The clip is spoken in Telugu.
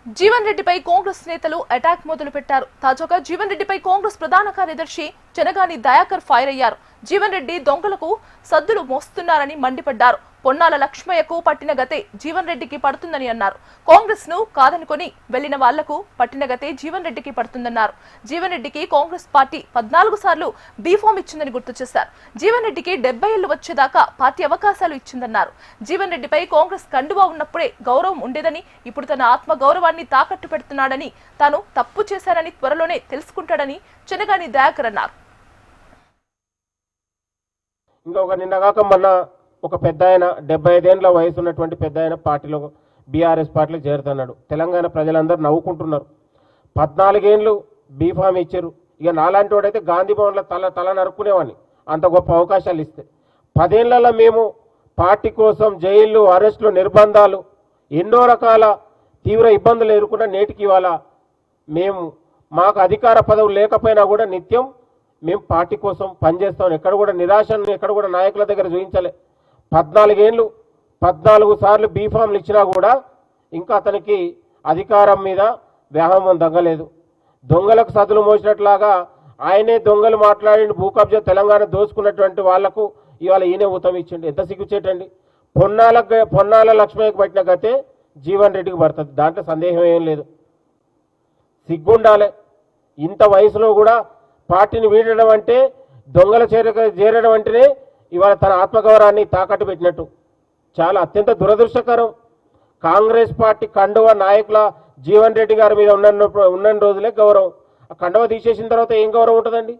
జీవన్ రెడ్డిపై కాంగ్రెస్ నేతలు అటాక్ మొదలుపెట్టారు. తాజాగా జీవన్ రెడ్డిపై కాంగ్రెస్ ప్రధాన కార్యదర్శి చెనగాని దయాకర్ ఫైర్ అయ్యారు. జీవన్ రెడ్డి దొంగలకు సద్దులు మోస్తున్నారని మండిపడ్డారు. పొన్నాల లక్ష్మయ్యకు పట్టిన గతే జీవన్ రెడ్డికి పడుతుందని అన్నారు. కాంగ్రెస్ ను కాదనుకొని వెళ్లిన వాళ్లకు పట్టిన గతే జీవన్ రెడ్డికి పడుతుందన్నారు. జీవన్ రెడ్డికి కాంగ్రెస్ పార్టీ 14 సార్లు బీఫామ్ ఇచ్చిందని గుర్తు చేశారు. జీవన్ రెడ్డికి 70 ఏళ్లు వచ్చేదాకా పార్టీ అవకాశాలు ఇచ్చిందన్నారు. జీవన్ రెడ్డిపై కాంగ్రెస్ కండువా ఉన్నప్పుడే గౌరవం ఉండేదని, ఇప్పుడు తన ఆత్మ గౌరవాన్ని తాకట్టు పెడుతున్నాడని, తాను తప్పు చేశానని త్వరలోనే తెలుసుకుంటాడని చెనగాని దయాకర్ అన్నారు. ఇంకొక నిన్నగాక మొన్న ఒక పెద్ద ఆయన 75 ఏళ్ల వయసు ఉన్నటువంటి పెద్ద ఆయన పార్టీలో బీఆర్ఎస్ పార్టీలో చేరుతున్నాడు. తెలంగాణ ప్రజలందరూ నవ్వుకుంటున్నారు. 14 ఏళ్ళు బీఫామ్ ఇచ్చారు. ఇక నాలాంటి వాడైతే గాంధీ భవన్లో తల నరుక్కునేవాడిని, అంత గొప్ప అవకాశాలు ఇస్తే. 10 ఏళ్లలో మేము పార్టీ కోసం జైళ్ళు, అరెస్టులు, నిర్బంధాలు, ఎన్నో రకాల తీవ్ర ఇబ్బందులు ఎదుర్కొన్న నేటికి ఇవాళ మాకు అధికార పదవులు లేకపోయినా కూడా నిత్యం మేము పార్టీ కోసం పనిచేస్తాం. ఎక్కడ కూడా నిరాశను ఎక్కడ కూడా నాయకుల దగ్గర చూపించలే. 14 ఏళ్ళు 14 సార్లు బీఫామ్లు ఇచ్చినా కూడా ఇంకా అతనికి అధికారం మీద వ్యామోహం తగ్గలేదు. దొంగలకు సదులు మోసినట్లాగా ఆయనే దొంగలు మాట్లాడి భూ కబ్జా తెలంగాణ దోచుకున్నటువంటి వాళ్లకు ఇవాళ ఈయనే ఊతం ఇచ్చిండు. ఎంత సిగ్గుచేటండి. పొన్నాల లక్ష్మయ్యకు పట్టిన గతే జీవన్ రెడ్డికి పడుతుంది, దాంట్లో సందేహం ఏం లేదు. సిగ్గుండాలి. ఇంత వయసులో కూడా పార్టీని వీడడం అంటే, దొంగల చేరడం అంటేనే ఇవాళ తన ఆత్మగౌరవాన్ని తాకట్టు పెట్టినట్టు. చాలా అత్యంత దురదృష్టకరం. కాంగ్రెస్ పార్టీ కండువ నాయకుల జీవన్ రెడ్డి గారి మీద ఉన్న రోజులే గౌరవం. ఆ కండువ తీసేసిన తర్వాత ఏం గౌరవం ఉంటుందండి?